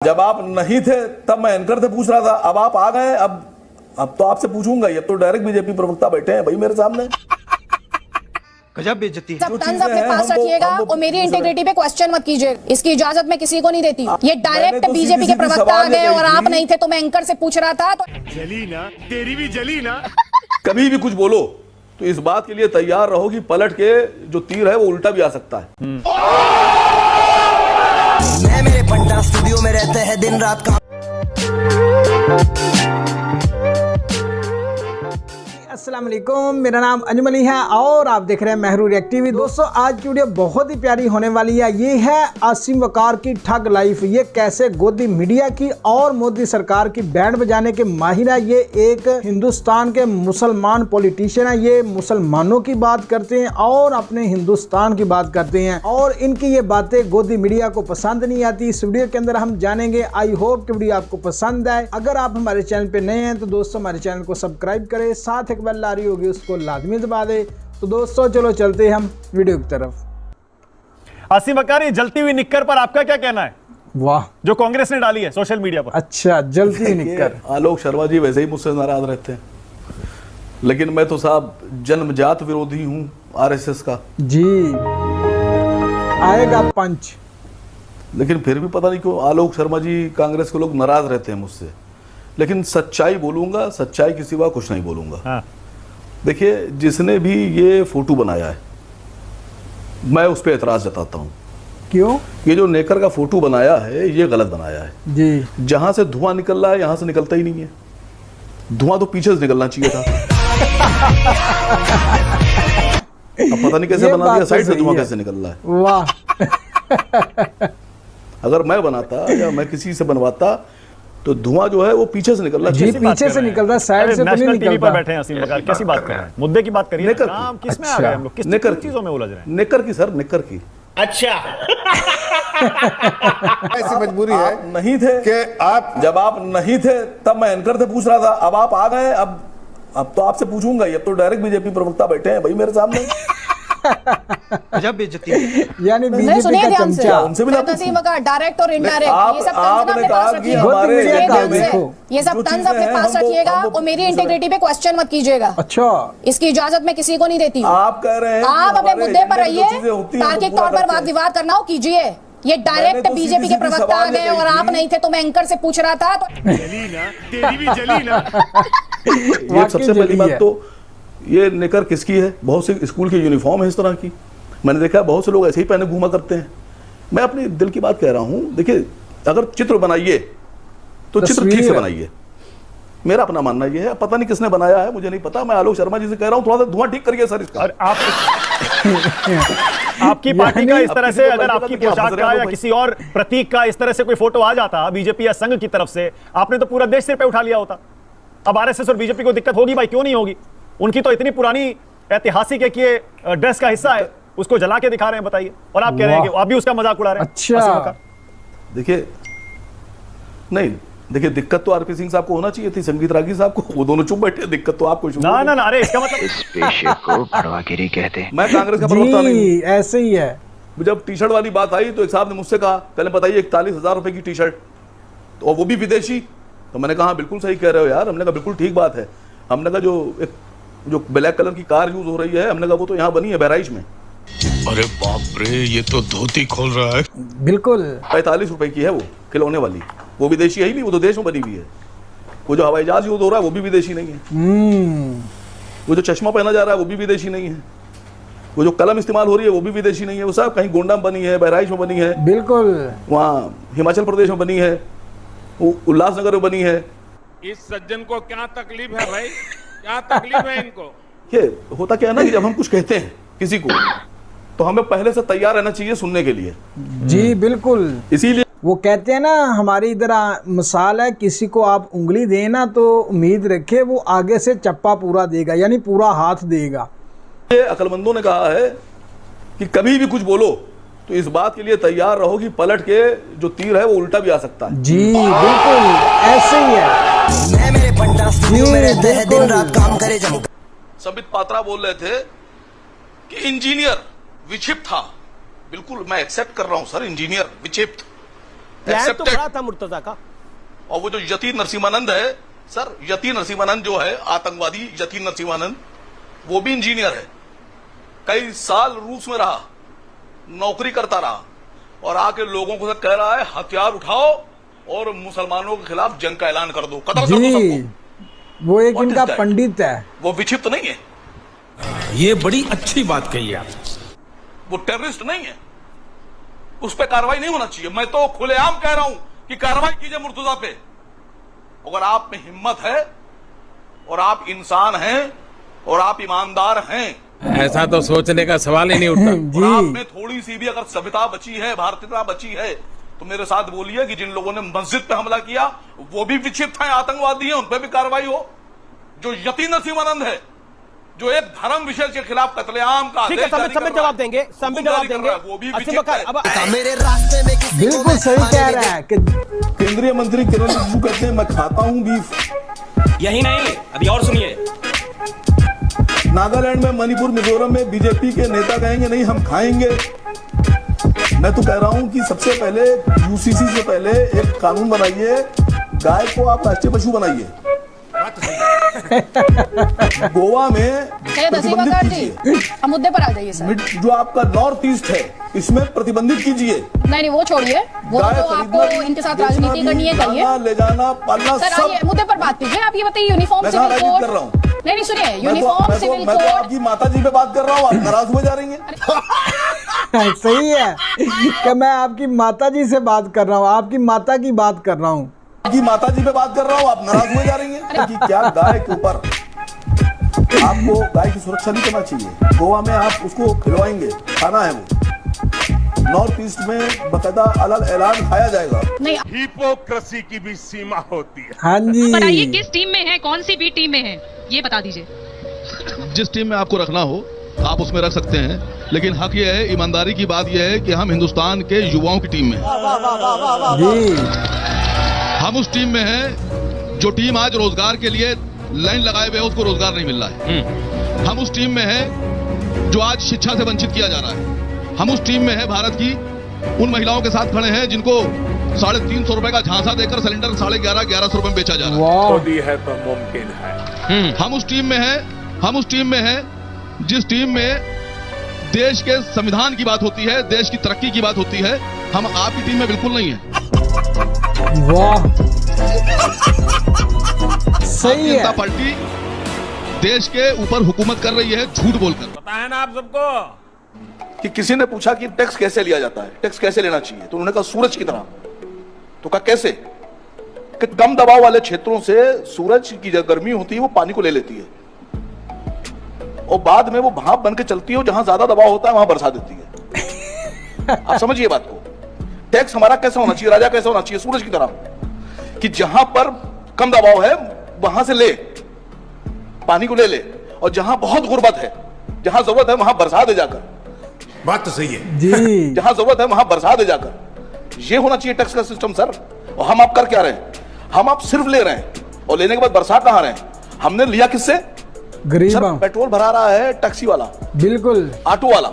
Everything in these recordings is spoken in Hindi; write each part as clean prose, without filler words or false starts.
जब आप नहीं थे तब मैं एंकर से पूछ रहा था, अब आप आ गए, अब तो आपसे पूछूंगा। ये तो डायरेक्ट बीजेपी प्रवक्ता बैठे हैं भाई मेरे सामने। गजब बेइज्जती है। सब तंज अपने पास रखिएगा और मेरी इंटीग्रिटी पे क्वेश्चन मत कीजिए। इसकी इजाजत मैं किसी को नहीं देती। ये डायरेक्ट बीजेपी के प्रवक्ता आ गए और आप नहीं थे तो मैं एंकर से पूछ रहा था। जली ना, तेरी भी जली ना। कभी भी कुछ बोलो तो इस बात के लिए तैयार रहो कि पलट के जो तीर है वो उल्टा भी आ सकता है। मैं मेरे पंडा स्टूडियो में रहते हैं दिन रात का। अस्सलाम वालेकुम, मेरा नाम अंजुम अली है और आप देख रहे हैं मेहरू रिएक्ट टीवी। दोस्तों आज की वीडियो बहुत ही प्यारी होने वाली है। ये है आसिम वकार की ठग लाइफ। ये कैसे गोदी मीडिया की और मोदी सरकार की बैंड बजाने के माहिर है। ये एक हिंदुस्तान के मुसलमान पॉलिटिशियन है। ये मुसलमानों की बात करते हैं और अपने हिंदुस्तान की बात करते हैं और इनकी ये बातें गोदी मीडिया को पसंद नहीं आती। इस वीडियो के अंदर हम जानेंगे। आई होप कि वीडियो आपको पसंद आए। अगर आप हमारे चैनल पे नए हैं तो दोस्तों हमारे चैनल को सब्सक्राइब करें, साथ एक बेल आ रही होगी उसको लाजमी दबा दे। तो दोस्तों चलो चलते हैं हम वीडियो की तरफ। आसिम वकार, ये जलती हुई निक्कर पर आपका क्या कहना है? वाह, जो कांग्रेस ने डाली है सोशल मीडिया पर। अच्छा, जलती हुई निक्कर। आलोक शर्मा जी वैसे ही मुझसे नाराज रहते हैं, लेकिन मैं तो साहब जन्मजात विरोधी हूं आरएसएस का जी। आएगा पंच। लेकिन फिर भी पता नहीं क्यों आलोक शर्मा जी कांग्रेस के लोग नाराज रहते हैं मुझसे। लेकिन सच्चाई बोलूंगा, सच्चाई के सिवा कुछ नहीं बोलूंगा। हाँ। देखिए, जिसने भी ये फोटो बनाया है मैं उस पर एतराज जताता हूँ। क्यों? ये जो नेकर का फोटो बनाया है ये गलत बनाया है जी। जहां से धुआं निकल रहा है यहां से निकलता ही नहीं है। धुआं तो पीछे से निकलना चाहिए था। अब पता नहीं कैसे बना दिया, साइड से धुआं कैसे निकल रहा है। वाह। अगर मैं बनाता या मैं किसी से बनवाता तो धुआं जो है वो पीछे से निकल रहा है। जी, पीछे से निकल रहा है, साइड से तो नहीं निकलता। टीवी पर बैठे हैं आसिम वकार, कैसी बात कर रहे हैं? मुद्दे की बात करिए। नेकर नाम की। किसमें आ गए हम लोग? किस चीजों में उलझ रहे हैं? नेकर की सर, नेकर की। अच्छा। ऐसी मजबूरी है नहीं थे कि आप जब आप नहीं थे तब मैं एंकर से पूछ रहा था, अब आप आ गए, अब तो आपसे पूछूंगा। ये तो डायरेक्ट बीजेपी प्रवक्ता बैठे हैं भाई मेरे सामने। गजब बेइज्जती है। यानी बीजेपी का चमचा। उनसे भी डायरेक्ट और इनडायरेक्ट ये सब आपने कहा कि हमारे ये सब तंज अपने पास रखिएगा और मेरी इंटीग्रिटी पे क्वेश्चन मत कीजिएगा। अच्छा, इसकी इजाजत मैं किसी को नहीं देती। आप कह रहे हैं आप अपने मुद्दे पर रहिए, तार्किक तौर पर वाद विवाद करना हो कीजिए। ये डायरेक्ट बीजेपी के प्रवक्ता आ गए और आप नहीं थे तो मैं एंकर से पूछ रहा था। जली ना, तेरी भी जली ना। ये सबसे पहली बात तो ये नेकर किसकी है? बहुत से स्कूल की यूनिफॉर्म है इस तरह की। मैंने देखा बहुत से लोग ऐसे ही पहने घूमा करते हैं। मैं अपने दिल की बात कह रहा हूं। देखिए, अगर चित्र बनाइए तो चित्र ठीक से बनाइए। मेरा अपना मानना यह है। पता नहीं किसने बनाया है, मुझे नहीं पता। मैं आलोक शर्मा जी से कह रहा हूं थोड़ा सा धुआं ठीक करिए सर इसका। और आपकी पार्टी का इस तरह से, अगर आपकी पोशाक का या किसी और प्रतीक का इस तरह से कोई फोटो आ जाता बीजेपी या संघ की तरफ से, आपने तो पूरा देश सिर पे उठा लिया होता। अब आरएसएस और बीजेपी को दिक्कत होगी भाई, क्यों नहीं होगी? उनकी तो इतनी पुरानी ऐतिहासिक है कि ये ड्रेस का हिस्सा है, उसको जला के दिखा रहे हैं, बताइए। और आप कह रहे हैं कि आप भी उसका मजाक उड़ा रहे हैं। अच्छा, देखिए, नहीं देखिए, दिक्कत तो आरपी सिंह साहब को होना चाहिए थी, संगीत रागी साहब को। वो दोनों चुप बैठे। दिक्कत तो आपको। ना, अरे इसका मतलब इस पेशे को भड़वागिरी कहते हैं। मैं कांग्रेस का प्रवक्ता नहीं, ऐसे ही है। जब टी शर्ट वाली बात आई तो एक साहब ने मुझसे कहा, पहले बताइए 41,000 रुपए की टी शर्ट, और वो भी विदेशी। तो मैंने कहा बिल्कुल सही कह रहे हो यार। हमने कहा बिल्कुल ठीक बात है। हमने कहा जो ब्लैक कलर की कार यूज हो रही है, हमने कहा वो तो यहाँ बनी है बहराइच में। अरे बाप रे, ये तो धोती खोल रहा है। बिल्कुल 45 रुपए की है वो खिलौने वाली। वो विदेशी है ही नहीं, वो तो देश में बनी हुई है। वो जो हवाई जहाज यूज हो रहा है वो भी विदेशी नहीं है। वो जो चश्मा पहना जा रहा है वो भी विदेशी नहीं है। वो जो कलम इस्तेमाल हो रही है वो भी विदेशी नहीं है। वो सब कहीं गोंडा में बनी है, बहराइच में बनी है, बिल्कुल वहाँ हिमाचल प्रदेश में बनी है, उल्लासनगर में बनी है। इस सज्जन को क्या तकलीफ है भाई? क्या तकलीफ है इनको? ये होता क्या है ना कि जब हम कुछ कहते हैं किसी को तो हमें पहले से तैयार रहना चाहिए सुनने के लिए। जी बिल्कुल। इसीलिए वो कहते हैं ना, हमारी इधर मिसाल है, किसी को आप उंगली देना तो उम्मीद रखे वो आगे से चप्पा पूरा देगा, यानी पूरा हाथ देगा। ये अक्लमंदों ने कहा है कि कभी भी कुछ बोलो तो इस बात के लिए तैयार रहो कि पलट के जो तीर है वो उल्टा भी आ सकता है। जी बिल्कुल ऐसे ही है। मैं मेरे पंडा स्टूडियो में रहते हैं दिन रात काम करे जम। संबित पात्रा बोल रहे थे कि इंजीनियर विक्षिप्त था। बिल्कुल मैं एक्सेप्ट कर रहा हूं सर, इंजीनियर विक्षिप्त, प्लान तो बड़ा था मुर्तजा का। और वो जो यतीन नरसिम्हानंद है सर, यतीन नरसिम्हानंद जो है आतंकवादी यतीन नरसिम्हानंद, वो भी इंजीनियर है, कई साल रूस में रहा, नौकरी करता रहा और आके लोगों को कह रहा है हथियार उठाओ और मुसलमानों के खिलाफ जंग का ऐलान कर दो, कत्ल कर दो सबको। वो एक इनका पंडित है, वो विक्षिप्त नहीं है, ये बड़ी अच्छी बात कही आप। वो टेररिस्ट नहीं है, उस पर कार्रवाई नहीं होना चाहिए। मैं तो खुलेआम कह रहा हूं कि कार्रवाई कीजिए मुर्तजा पे। अगर आप में हिम्मत है और आप इंसान हैं और आप ईमानदार हैं, ऐसा तो सोचने का सवाल ही नहीं उठता। और आप में थोड़ी सी भी अगर सभ्यता बची है, भारतीयता बची है, तो मेरे साथ बोलिए कि जिन लोगों ने मस्जिद पे हमला किया वो भी विक्षिप्त हैं, आतंकवादी हैं, उन पर भी कार्रवाई हो। जो यतीन नरसिम्हानंद है, जो एक धर्म विशेष के खिलाफ कत्लेआम का ठीक है, समय जवाब देंगे, समय जवाब देंगे। वो भी विक्षिप्त है। मेरे रास्ते में किसी बिल्कुल सही कह रहा है कि केंद्रीय मंत्री किरण रिजिजू कहते हैं मैं खाता हूं बीफ। यही नहीं, अभी और सुनिए। नागालैंड में, मणिपुर, मिजोरम में बीजेपी के नेता कहेंगे नहीं हम खाएंगे। मैं तो कह रहा हूं कि सबसे पहले यूसीसी से पहले एक कानून बनाइए, गाय को आप राष्ट्रीय पशु बनाइए। गोवा में प्रतिबंधित कीजिए। हम मुद्दे पर आ जाइए सर। जो आपका नॉर्थ ईस्ट है इसमें प्रतिबंधित कीजिए। नहीं वो छोड़िए, वो तो आपको इनके साथ राजनीति करनी है, करिए। ले जाना पालना सर आइए मुद्दे पर बात कीजिए। आप ये बताइए यूनिफॉर्म सिविल कोड कर रहा हूँ। नहीं सुनिए, यूनिफॉर्म सिविल कोड। आपकी माता जी पे बात कर रहा हूँ, आप नाराज हो जा रही हैं। सही है कि मैं आपकी माता जी से बात कर रहा हूँ, आपकी माता की बात कर रहा हूँ, आपकी माता जी पे बात कर रहा हूँ, आप नाराज हो जा रही हैं कि क्या गाय के ऊपर आपको गाय की सुरक्षा नहीं करना चाहिए। गोवा में आप उसको खिलवाएंगे, खाना है वो। नॉर्थ ईस्ट में बकायदा अलग ऐलान खाया जाएगा। नहीं, हिपोक्रेसी की भी सीमा होती है। हाँ जी, बताइए किस टीम में है, कौन सी भी टीम में है, ये बता दीजिए। जिस टीम में आपको रखना हो आप उसमें रख सकते हैं, लेकिन हक ये है, ईमानदारी की बात यह है कि हम हिंदुस्तान के युवाओं की टीम में हम उस टीम में हैं जो टीम आज रोजगार के लिए लाइन लगाए हुए उसको रोजगार नहीं मिल रहा है। हम उस टीम में हैं जो आज शिक्षा से वंचित किया जा रहा है। हम उस टीम में है भारत की उन महिलाओं के साथ खड़े हैं जिनको 350 रुपए का झांसा देकर सिलेंडर 1150 रुपए में बेचा जा रहा है तो मुमकिन है। हम उस टीम में है जिस टीम में देश के संविधान की बात होती है, देश की तरक्की की बात होती है। हम आपकी टीम में बिल्कुल नहीं है। वाह सही है। जनता पार्टी देश के ऊपर हुकूमत कर रही है झूठ बोलकर। पता है ना आप सबको कि किसी ने पूछा कि टैक्स कैसे लिया जाता है, टैक्स कैसे लेना चाहिए, तो उन्होंने कहा सूरज की तरह। तो कहा कैसे? कि कम दबाव वाले क्षेत्रों से सूरज की जो गर्मी होती है वो पानी को ले लेती है और बाद में वो भाप बन के चलती है, जहां ज्यादा दबाव होता है वहां बरसा देती है। आप समझिए बात को। टैक्स हमारा कैसा होना चाहिए, राजा कैसा होना चाहिए? सूरज की तरह, कि जहां पर कम दबाव है वहां से ले, पानी को ले ले, और जहां बहुत गुर्बत है, जहां जरूरत है वहां बरसा दे जाकर। बात तो सही है जी। जहां जरूरत है वहां बरसा दे जाकर। ये होना चाहिए टैक्स का सिस्टम सर। और हम आप कर क्या रहे हैं? हम आप सिर्फ ले रहे हैं और लेने के बाद बरसा कहां रहे हैं? हमने लिया किससे? गरीब। पेट्रोल भरा रहा है टैक्सी वाला, बिल्कुल ऑटो वाला।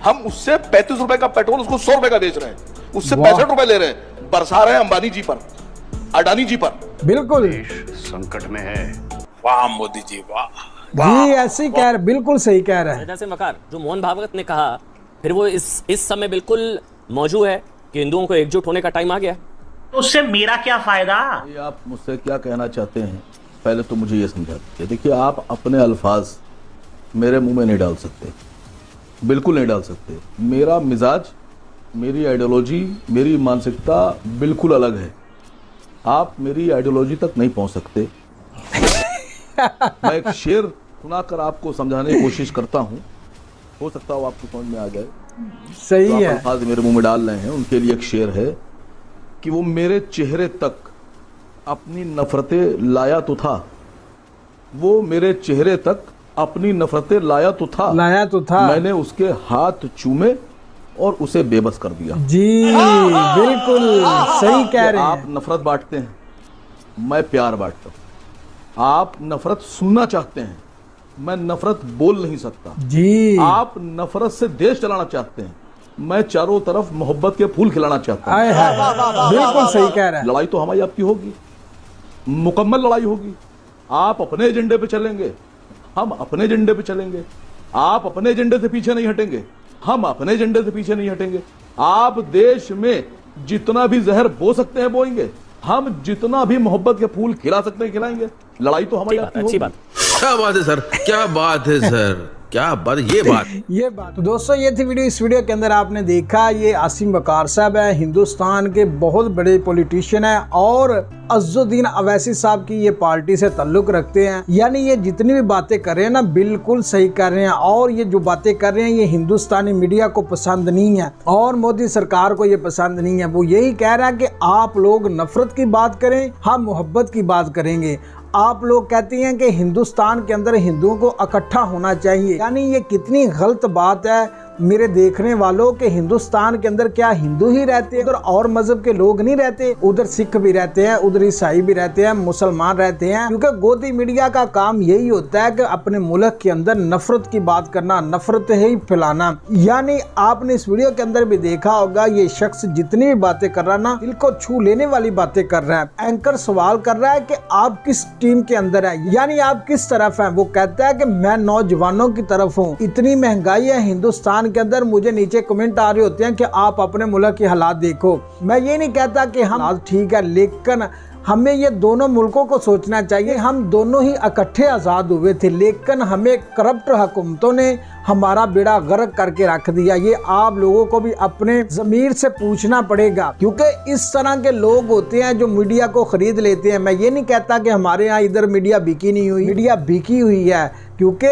हम उससे 35 रुपए का पेट्रोल उसको 100 रुपए का बेच रहे हैं, उससे 65 रुपए ले रहे हैं, बरसा रहे हैं अंबानी जी पर, अडानी जी पर। बिल्कुल संकट में है। वाह मोदी जी वाह। जी ऐसे कह रहे, बिल्कुल सही कह रहे हैं। जैसे वकार जो मोहन भागवत ने कहा, फिर वो इस समय बिल्कुल मौजूद है कि हिंदुओं को एकजुट होने का टाइम आ गया। तो उससे मेरा क्या फायदा? आप मुझसे क्या कहना चाहते हैं पहले तो मुझे ये समझा दीजिए। देखिए आप अपने अल्फाज मेरे मुंह में नहीं डाल सकते, बिल्कुल नहीं डाल सकते। मेरा मिजाज, मेरी आइडियोलॉजी, मेरी मानसिकता बिल्कुल अलग है। आप मेरी आइडियोलॉजी तक नहीं पहुंच सकते। मैं एक शेर सुनाकर आपको समझाने की कोशिश करता हूं, हो सकता हो आपको समझ में आ जाए। सही तो है। अल्फाज मेरे मुंह में डाल रहे हैं, उनके लिए एक शेर है कि वो मेरे चेहरे तक अपनी नफरतें लाया तो था, वो मेरे चेहरे तक अपनी नफरतें लाया तो था, मैंने उसके हाथ चूमे और उसे बेबस कर दिया। जी बिल्कुल सही कह रहे हैं। आप नफरत बांटते हैं, मैं प्यार बांटता हूं। आप नफरत सुनना चाहते हैं, मैं नफरत बोल नहीं सकता। जी आप नफरत से देश चलाना चाहते हैं, मैं चारों तरफ मोहब्बत के फूल खिलाना चाहता हूँ। बिल्कुल सही कह रहे हैं। लड़ाई तो हमारी आपकी होगी, मुकम्मल लड़ाई होगी। आप अपने एजेंडे पे चलेंगे, हम अपने एजेंडे पे चलेंगे। आप अपने एजेंडे से पीछे नहीं हटेंगे, हम अपने एजेंडे से पीछे नहीं हटेंगे। आप देश में जितना भी जहर बो सकते हैं बोएंगे, हम जितना भी मोहब्बत के फूल खिला सकते हैं खिलाएंगे। लड़ाई तो हमारी आपकी होगी। क्या बात है सर, क्या बात है सर, क्या बात, ये बात। तो दोस्तों ये थी वीडियो। इस वीडियो के अंदर आपने देखा ये आसिम वकार साहब है, हिंदुस्तान के बहुत बड़े पॉलिटिशियन है और अज़्ज़ुद्दीन अवैसी साहब की ये पार्टी से ताल्लुक रखते हैं। यानी ये जितनी भी बातें कर रहे हैं ना बिल्कुल सही कर रहे हैं, और ये जो बातें कर रहे हैं ये हिंदुस्तानी मीडिया को पसंद नहीं है और मोदी सरकार को ये पसंद नहीं है। वो यही कह रहा है कि आप लोग नफरत की बात करें, हम मोहब्बत की बात करेंगे। आप लोग कहते हैं कि हिंदुस्तान के अंदर हिंदुओं को इकट्ठा होना चाहिए, यानी ये कितनी गलत बात है मेरे देखने वालों के। हिंदुस्तान के अंदर क्या हिंदू ही रहते हैं, उधर और मजहब के लोग नहीं रहते? उधर सिख भी रहते हैं, उधर ईसाई भी रहते हैं, मुसलमान रहते हैं। क्योंकि गोदी मीडिया का काम यही होता है कि अपने मुल्क के अंदर नफरत की बात करना, नफरत ही फैलाना। यानी आपने इस वीडियो के अंदर भी देखा होगा ये शख्स जितनी भी बातें कर रहा है ना, दिल को छू लेने वाली बातें कर रहा है। एंकर सवाल कर रहा है कि आप किस टीम के अंदर है, यानी आप किस तरफ है। वो कहता है कि मैं नौजवानों की तरफ हूँ। इतनी महंगाई है हिंदुस्तान के अंदर, मुझे नीचे कमेंट आ रहे होते हैं कि आप अपने मुल्क के हालात देखो। मैं ये नहीं कहता कि हम हालात ठीक है, लेकिन हमें ये दोनों मुल्कों को सोचना चाहिए। हम दोनों ही इकट्ठे आज़ाद हुए थे, लेकिन हमें करप्ट हुकूमतों ने हमारा बेड़ा गर्क करके रख दिया। ये आप लोगों को भी अपने ज़मीर से पूछना पड़ेगा, क्योंकि इस तरह के लोग होते हैं जो मीडिया को खरीद लेते हैं। मैं ये नहीं कहता कि हमारे यहाँ इधर मीडिया बिकी नहीं हुई, मीडिया बिकी हुई है, क्योंकि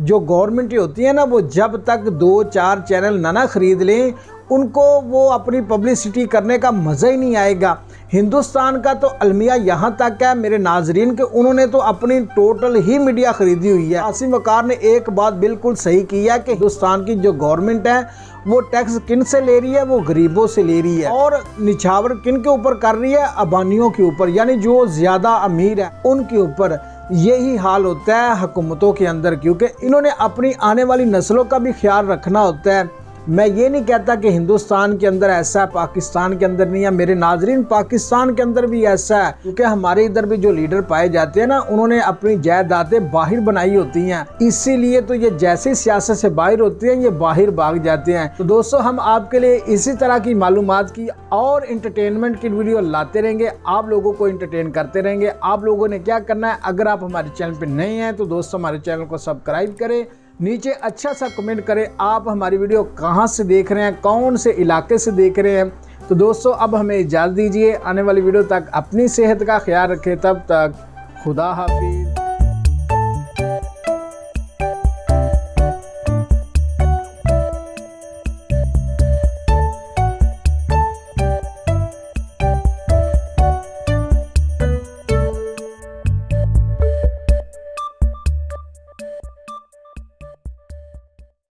जो गवर्नमेंट होती है ना वो जब तक 2-4 चैनल ना खरीद लें उनको वो अपनी पब्लिसिटी करने का मज़ा ही नहीं आएगा। हिंदुस्तान का तो अलमिया यहाँ तक है मेरे नाजरीन के, उन्होंने तो अपनी टोटल ही मीडिया खरीदी हुई है। आसिम वकार ने एक बात बिल्कुल सही की है कि हिंदुस्तान की जो गवर्नमेंट है वो टैक्स किन से ले रही है, वो गरीबों से ले रही है, और निछावर किन के ऊपर कर रही है, अबानियों के ऊपर, यानी जो ज़्यादा अमीर है उनके ऊपर। यही हाल होता है हुकूमतों के अंदर, क्योंकि इन्होंने अपनी आने वाली नस्लों का भी ख्याल रखना होता है। मैं ये नहीं कहता कि हिंदुस्तान के अंदर ऐसा है, पाकिस्तान के अंदर नहीं है। मेरे नाजरीन, पाकिस्तान के अंदर भी ऐसा है, क्योंकि हमारे इधर भी जो लीडर पाए जाते हैं ना उन्होंने अपनी जायदादें बाहर बनाई होती हैं, इसीलिए तो ये जैसे सियासत से बाहर होते हैं ये बाहर भाग जाते हैं। तो दोस्तों हम आपके लिए इसी तरह की मालूमात की और इंटरटेनमेंट की वीडियो लाते रहेंगे, आप लोगों को इंटरटेन करते रहेंगे। आप लोगों ने क्या करना है, अगर आप हमारे चैनल पर नए हैं तो दोस्तों हमारे चैनल को सब्सक्राइब करें, नीचे अच्छा सा कमेंट करें आप हमारी वीडियो कहाँ से देख रहे हैं, कौन से इलाके से देख रहे हैं। तो दोस्तों अब हमें इजाज़त दीजिए, आने वाली वीडियो तक अपनी सेहत का ख्याल रखें, तब तक खुदा हाफिज़।